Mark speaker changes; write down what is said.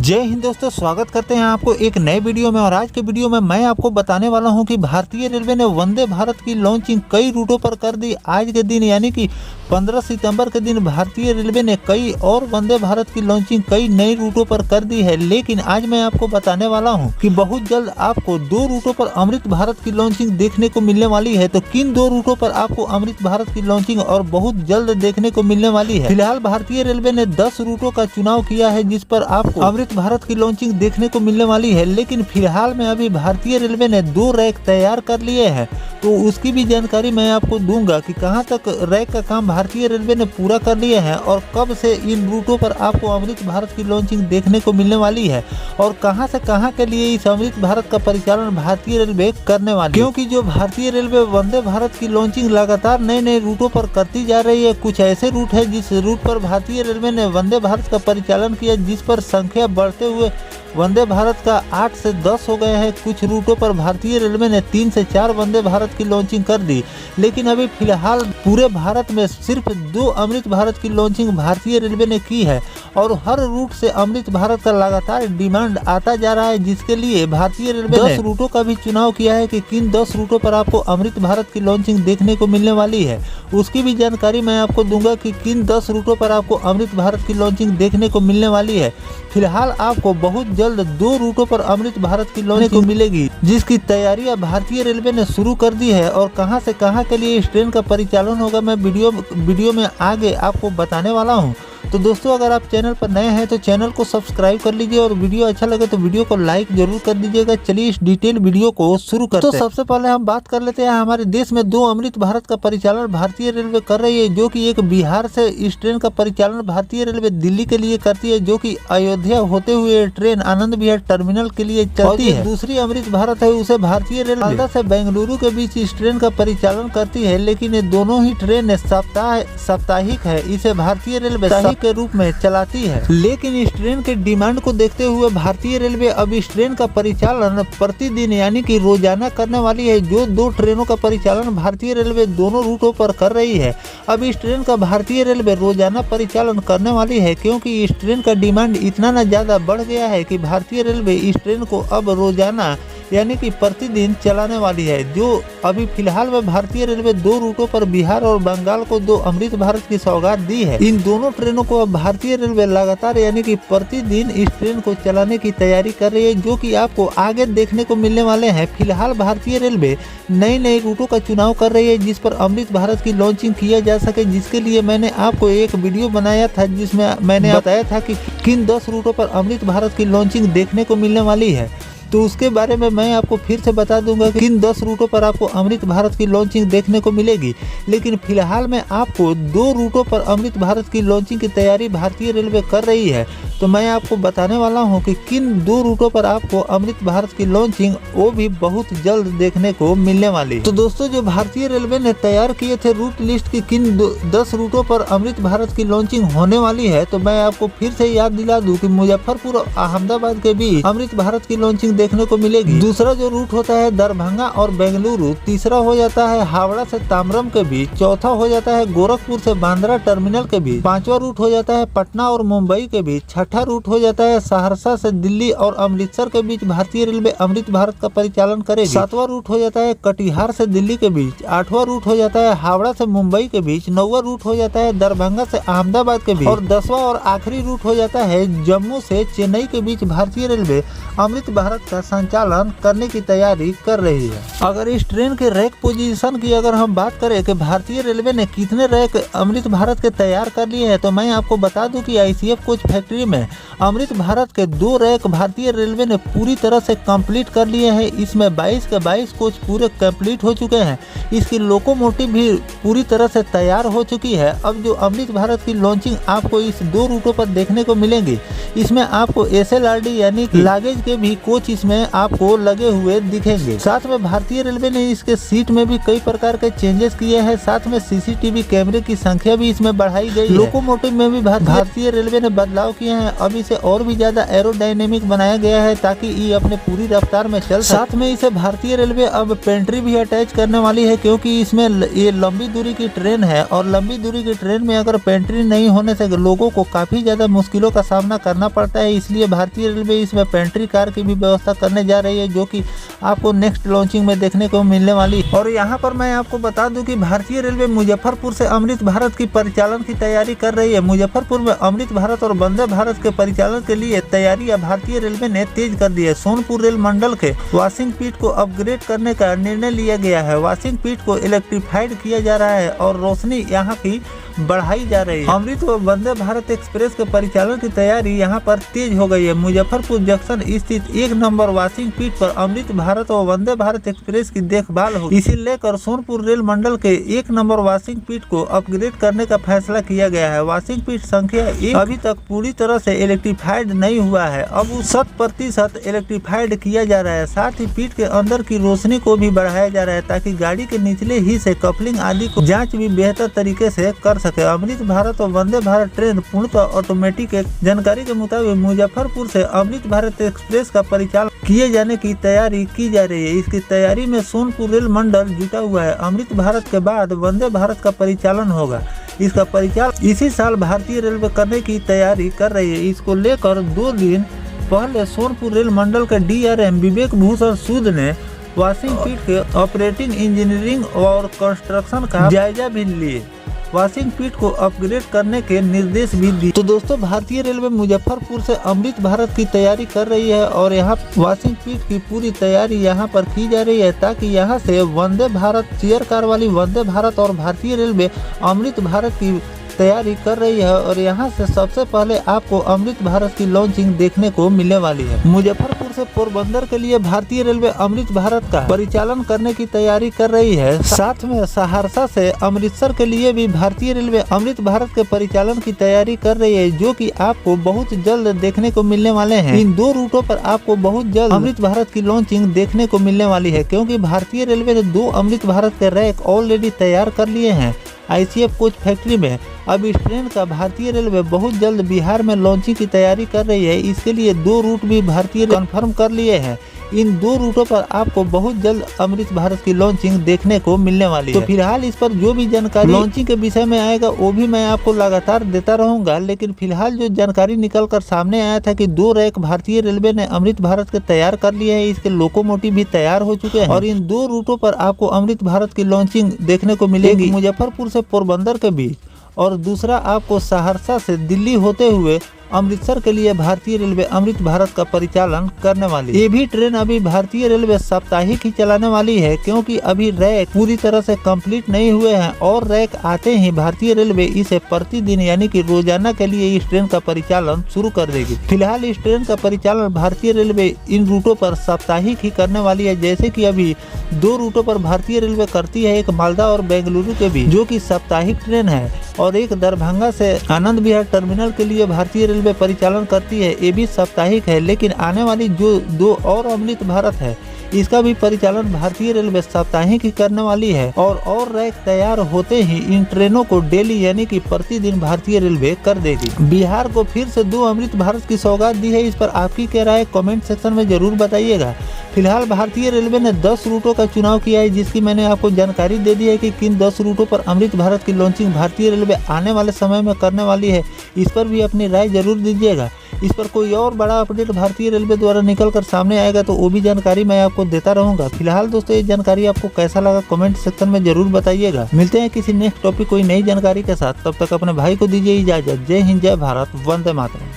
Speaker 1: जय हिंद दोस्तों, स्वागत करते हैं आपको एक नए वीडियो में। और आज के वीडियो में मैं आपको बताने वाला हूं कि भारतीय रेलवे ने वंदे भारत की लॉन्चिंग कई रूटों पर कर दी। आज के दिन यानी कि 15 सितंबर के दिन भारतीय रेलवे ने कई और वंदे भारत की लॉन्चिंग कई नए रूटों पर कर दी है। लेकिन आज मैं आपको बताने वाला हूं कि बहुत जल्द आपको 2 रूटों पर अमृत भारत की लॉन्चिंग देखने को मिलने वाली है। तो किन 2 रूटों पर आपको अमृत भारत की लॉन्चिंग और बहुत जल्द देखने को मिलने वाली है। फिलहाल भारतीय रेलवे ने 10 रूटों का चुनाव किया है जिस पर आपको अमृत भारत की लॉन्चिंग देखने को मिलने वाली है। लेकिन फिलहाल में अभी भारतीय रेलवे ने 2 रैक तैयार कर लिए हैं, तो उसकी भी जानकारी मैं आपको दूंगा कि कहां तक रैक का काम भारतीय रेलवे ने पूरा कर लिए हैं और कब से इन रूटों पर आपको अमृत भारत की लॉन्चिंग देखने को मिलने वाली है और कहां से कहां के लिए इस अमृत भारत का परिचालन भारतीय रेलवे करने वाली है। क्योंकि जो भारतीय रेलवे वंदे भारत की लॉन्चिंग लगातार नए नए रूटों पर करती जा रही है। कुछ ऐसे रूट है जिस रूट पर भारतीय रेलवे ने वंदे भारत का परिचालन किया, जिस पर संख्या बढ़ते हुए वंदे भारत का 8 से 10 हो गए हैं। कुछ रूटों पर भारतीय रेलवे ने 3 से 4 वंदे भारत की लॉन्चिंग कर दी। लेकिन अभी फिलहाल पूरे भारत में सिर्फ 2 अमृत भारत की लॉन्चिंग भारतीय रेलवे ने की है और हर रूट से अमृत भारत का लगातार डिमांड आता जा रहा है, जिसके लिए भारतीय रेलवे ने 10 रूटों का भी चुनाव किया है कि किन 10 रूटों पर आपको अमृत भारत की लॉन्चिंग देखने को मिलने वाली है। उसकी भी जानकारी मैं आपको दूंगा कि किन 10 रूटों पर आपको अमृत भारत की लॉन्चिंग देखने को मिलने वाली है। फिलहाल आपको बहुत जल्द 2 रूटों पर अमृत भारत की लॉन्चिंग को मिलेगी, जिसकी तैयारियां भारतीय रेलवे ने शुरू कर दी है। और कहां से कहां के लिए इस ट्रेन का परिचालन होगा मैं वीडियो में आगे आपको बताने वाला हूं। तो दोस्तों, अगर आप चैनल पर नए हैं तो चैनल को सब्सक्राइब कर लीजिए और वीडियो अच्छा लगे तो वीडियो को लाइक जरूर कर दीजिएगा। चलिए इस डिटेल वीडियो को शुरू करते हैं। तो सबसे पहले हम बात कर लेते हैं, हमारे देश में 2 अमृत भारत का परिचालन भारतीय रेलवे कर रही है, जो कि एक बिहार से इस ट्रेन का परिचालन भारतीय रेलवे दिल्ली के लिए करती है, जो कि अयोध्या होते हुए ट्रेन आनंद विहार टर्मिनल के लिए चलती है। दूसरी अमृत भारत है, उसे भारतीय रेलवे मालदा से बेंगलुरु के बीच इस ट्रेन का परिचालन करती है। लेकिन ये दोनों ही ट्रेन साप्ताहिक है, इसे भारतीय रेलवे के रूप में चलाती है। लेकिन इस ट्रेन के डिमांड को देखते हुए भारतीय रेलवे अब इस ट्रेन का परिचालन प्रतिदिन यानी कि रोजाना करने वाली है। जो 2 ट्रेनों का परिचालन भारतीय रेलवे दोनों रूटों पर कर रही है, अब इस ट्रेन का भारतीय रेलवे रोजाना परिचालन करने वाली है, क्योंकि इस ट्रेन का डिमांड इतना न ज्यादा बढ़ गया है कि भारतीय रेलवे इस ट्रेन को अब रोजाना यानी कि प्रतिदिन चलाने वाली है। जो अभी फिलहाल में भारतीय रेलवे 2 रूटों पर बिहार और बंगाल को 2 अमृत भारत की सौगात दी है। इन दोनों ट्रेनों को अब भारतीय रेलवे लगातार यानी कि प्रतिदिन इस ट्रेन को चलाने की तैयारी कर रही है, जो कि आपको आगे देखने को मिलने वाले हैं। फिलहाल भारतीय रेलवे नए नए रूटों का चुनाव कर रही है जिस पर अमृत भारत की लॉन्चिंग किया जा सके, जिसके लिए मैंने आपको एक वीडियो बनाया था जिसमें मैंने बताया था कि किन 10 रूटों पर अमृत भारत की लॉन्चिंग देखने को मिलने वाली है। तो उसके बारे में मैं आपको फिर से बता दूंगा कि किन 10 रूटों पर आपको अमृत भारत की लॉन्चिंग देखने को मिलेगी। लेकिन फिलहाल में आपको 2 रूटों पर अमृत भारत की लॉन्चिंग की तैयारी भारतीय रेलवे कर रही है। तो मैं आपको बताने वाला हूं कि किन 2 रूटों पर आपको अमृत भारत की लॉन्चिंग वो भी बहुत जल्द देखने को मिलने वाली है। तो दोस्तों, जो भारतीय रेलवे ने तैयार किए थे रूट लिस्ट की किन 10 रूटों पर अमृत भारत की लॉन्चिंग होने वाली है, तो मैं आपको फिर से याद दिला दूं कि मुजफ्फरपुर और अहमदाबाद के बीच अमृत भारत की लॉन्चिंग देखने को मिलेगी। दूसरा जो रूट होता है दरभंगा और बेंगलुरु, तीसरा हो जाता है हावड़ा से ताम्रम के बीच, चौथा हो जाता है गोरखपुर से बांद्रा टर्मिनल के बीच, 5वां रूट हो जाता है पटना और मुंबई के बीच, 6ठा रूट हो जाता है सहरसा से दिल्ली और अमृतसर के बीच भारतीय रेलवे अमृत भारत का परिचालन करेगी, 7वां रूट हो जाता है कटिहार से दिल्ली के बीच, 8वां रूट हो जाता है हावड़ा से मुंबई के बीच, 9वां रूट हो जाता है दरभंगा से अहमदाबाद के बीच और 10वां और आखिरी रूट हो जाता है जम्मू से चेन्नई के बीच भारतीय रेलवे अमृत भारत का संचालन करने की तैयारी कर रही है। अगर इस ट्रेन के रैक पोजीशन की अगर हम बात करें कि भारतीय रेलवे ने कितने रैक अमृत भारत के तैयार कर लिए हैं, तो मैं आपको बता दूं कि ICF कोच फैक्ट्री में अमृत भारत के 2 रैक भारतीय रेलवे ने पूरी तरह से कंप्लीट कर लिए हैं। इसमें 22 के 22 कोच पूरे कंप्लीट हो चुके हैं। इसकी लोकोमोटिव भी पूरी तरह से तैयार हो चुकी है। अब जो अमृत भारत की लॉन्चिंग आपको इस 2 रूटों पर देखने को मिलेगी, इसमें आपको SLRD यानी कि लागेज के भी कोच इसमें आपको लगे हुए दिखेंगे। साथ में भारतीय रेलवे ने इसके सीट में भी कई प्रकार के चेंजेस किए हैं। साथ में सीसीटीवी कैमरे की संख्या भी इसमें बढ़ाई गई है। लोकोमोटिव में भी भारतीय रेलवे ने बदलाव किए हैं। अब इसे और भी ज्यादा एरोडायनेमिक बनाया गया है ताकि ये अपने पूरी रफ्तार में चल। साथ में इसे भारतीय रेलवे अब पेंट्री भी अटैच करने वाली है, क्योंकि इसमें ये लंबी दूरी की ट्रेन है और लंबी दूरी की ट्रेन में अगर पेंट्री नहीं होने से लोगों को काफी ज्यादा मुश्किलों का सामना करना पड़ता है। इसलिए भारतीय रेलवे इसमें पेंट्री कार की भी व्यवस्था करने जा रही है, जो कि आपको नेक्स्ट लॉन्चिंग में देखने को मिलने वाली। और यहाँ पर मैं आपको बता दूं कि भारतीय रेलवे मुजफ्फरपुर से अमृत भारत की परिचालन की तैयारी कर रही है। मुजफ्फरपुर में अमृत भारत और वंदे भारत के परिचालन के लिए तैयारियां भारतीय रेलवे ने तेज कर दी है। सोनपुर रेल मंडल के वाशिंग पीठ को अपग्रेड करने का निर्णय लिया गया है। वाशिंग पीठ को इलेक्ट्रीफाइड किया जा रहा है और रोशनी यहाँ की बढ़ाई जा रही है। अमृत व वंदे भारत एक्सप्रेस के परिचालन की तैयारी यहाँ पर तेज हो गई है। मुजफ्फरपुर जंक्शन स्थित 1 नंबर वाशिंग पीठ पर अमृत भारत और वंदे भारत एक्सप्रेस की देखभाल होगी। इसे लेकर सोनपुर रेल मंडल के 1 नंबर वाशिंग पीठ को अपग्रेड करने का फैसला किया गया है। वाशिंग पीठ संख्या 1 अभी तक पूरी तरह से इलेक्ट्रीफाइड नहीं हुआ है, अब 100% इलेक्ट्रीफाइड किया जा रहा है। साथ ही पीठ के अंदर की रोशनी को भी बढ़ाया जा रहा है ताकि गाड़ी के निचले हिस्से कपलिंग आदि को जाँच भी बेहतर तरीके से कर सके। अमृत भारत और वंदे भारत ट्रेन पूर्णतः ऑटोमेटिक है। जानकारी के मुताबिक मुजफ्फरपुर से अमृत भारत एक्सप्रेस का परिचालन किए जाने की तैयारी की जा रही है। इसकी तैयारी में सोनपुर रेल मंडल जुटा हुआ है। अमृत भारत के बाद वंदे भारत का परिचालन होगा। इसका परिचालन इसी साल भारतीय रेलवे करने की तैयारी कर रही है। इसको लेकर 2 दिन पहले सोनपुर रेल मंडल के DRM विवेक भूषण सूद ने वाशिंग पीठ के ऑपरेटिंग, इंजीनियरिंग और कंस्ट्रक्शन का जायजा भी लिए। वाशिंग पीठ को अपग्रेड करने के निर्देश भी दिए। तो दोस्तों, भारतीय रेलवे मुजफ्फरपुर से अमृत भारत की तैयारी कर रही है और यहाँ वाशिंग पीठ की पूरी तैयारी यहाँ पर की जा रही है ताकि यहाँ से वंदे भारत चेयर कार वाली वंदे भारत और भारतीय रेलवे अमृत भारत की तैयारी कर रही है और यहाँ से सबसे पहले आपको अमृत भारत की लॉन्चिंग देखने को मिलने वाली है। मुजफ्फरपुर से पोरबंदर के लिए भारतीय रेलवे अमृत भारत का परिचालन करने की तैयारी कर रही है। साथ में सहरसा से अमृतसर के लिए भी भारतीय रेलवे अमृत भारत के परिचालन की तैयारी कर रही है, जो कि आपको बहुत जल्द देखने को मिलने वाले हैं। इन 2 रूटों पर आपको बहुत जल्द अमृत भारत की लॉन्चिंग देखने को मिलने वाली है, क्योंकि भारतीय रेलवे ने 2 अमृत भारत के रैक ऑलरेडी तैयार कर लिए हैं ICF कोच फैक्ट्री में। अब इस ट्रेन का भारतीय रेलवे बहुत जल्द बिहार में लॉन्चिंग की तैयारी कर रही है। इसके लिए 2 रूट भी भारतीय कंफर्म कर लिए हैं। इन 2 रूटों पर आपको बहुत जल्द अमृत भारत की लॉन्चिंग देखने को मिलने वाली है। तो फिलहाल इस पर जो भी जानकारी लॉन्चिंग के विषय में आएगा वो भी मैं आपको लगातार देता रहूंगा। लेकिन फिलहाल जो जानकारी निकल कर सामने आया था कि 2 रैक भारतीय रेलवे ने अमृत भारत के तैयार कर लिए हैं, इसके लोकोमोटिव भी तैयार हो चुके हैं और इन 2 रूटों पर आपको अमृत भारत की लॉन्चिंग देखने को मिलेगी। मुजफ्फरपुर से पोरबंदर के बीच और दूसरा आपको सहरसा से दिल्ली होते हुए अमृतसर के लिए भारतीय रेलवे अमृत भारत का परिचालन करने वाली। ये भी ट्रेन अभी भारतीय रेलवे साप्ताहिक ही चलाने वाली है, क्योंकि अभी रैक पूरी तरह से कंप्लीट नहीं हुए हैं और रैक आते ही भारतीय रेलवे इसे प्रतिदिन यानी कि रोजाना के लिए इस ट्रेन का परिचालन शुरू कर देगी। फिलहाल इस ट्रेन का परिचालन भारतीय रेलवे इन रूटों पर साप्ताहिक ही करने वाली है। जैसे कि अभी 2 रूटों पर भारतीय रेलवे करती है, एक मालदा और बेंगलुरु के बीच जो कि साप्ताहिक ट्रेन है, और एक दरभंगा से आनंद विहार टर्मिनल के लिए भारतीय रेलवे परिचालन करती है, ये भी साप्ताहिक है। लेकिन आने वाली जो 2 और अमृत भारत है इसका भी परिचालन भारतीय रेलवे साप्ताहिक ही करने वाली है और रैक तैयार होते ही इन ट्रेनों को डेली यानी कि प्रतिदिन भारतीय रेलवे कर देगी। बिहार को फिर से 2 अमृत भारत की सौगात दी है, इस पर आपकी क्या राय कमेंट सेक्शन में जरूर बताइएगा। फिलहाल भारतीय रेलवे ने 10 रूटों का चुनाव किया है, जिसकी मैंने आपको जानकारी दे दी है कि किन 10 रूटों पर अमृत भारत की लॉन्चिंग भारतीय रेलवे आने वाले समय में करने वाली है। इस पर भी अपनी राय जरूर दीजिएगा। इस पर कोई और बड़ा अपडेट भारतीय रेलवे द्वारा निकल कर सामने आएगा तो वो भी जानकारी मैं आपको देता रहूंगा। फिलहाल दोस्तों, ये जानकारी आपको कैसा लगा कमेंट सेक्शन में जरूर बताइएगा। मिलते हैं किसी नेक्स्ट टॉपिक कोई नई जानकारी के साथ, तब तक अपने भाई को दीजिए इजाजत। जय हिंद, जय भारत, वंदे मातरम।